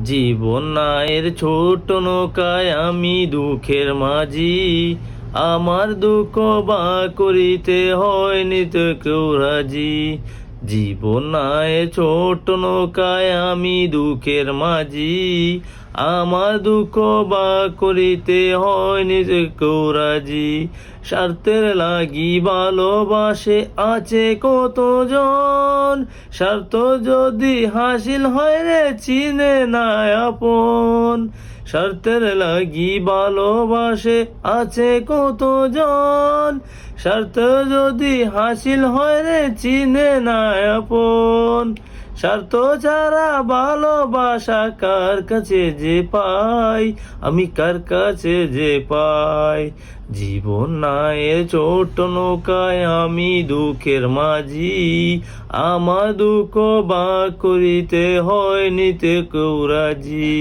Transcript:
জীবন নায়ের ছোট নৌকায় আমি দুঃখের মাঝি, আমার দুঃখ বা করিতে হয় নিতে কেউ রাজি। জীবন নায়ের ছোট নৌকায় আমি দুঃখের মাঝি, আমার দুঃখ বা করিতে হয় নিতে কেউ রাজি। স্বার্থের লাগি ভালোবাসে আছে কতজন, স্বার্থ যদি হাসিল হয় রে চিনে না আপন। স্বার্থের লাগি ভালোবাসে আছে কতজন, স্বার্থ যদি হাসিল হয় রে চিনে না আপন। স্বার্থ ছাড়া ভালোবাসা কার কাছে যে পাই, আমি কার কাছে যে পাই। জীবন নায়ের ছোট নৌকায় আমি দুঃখের মাঝি, আমার দুঃখ বা করিতে হয় নিতে কেউ রাজি।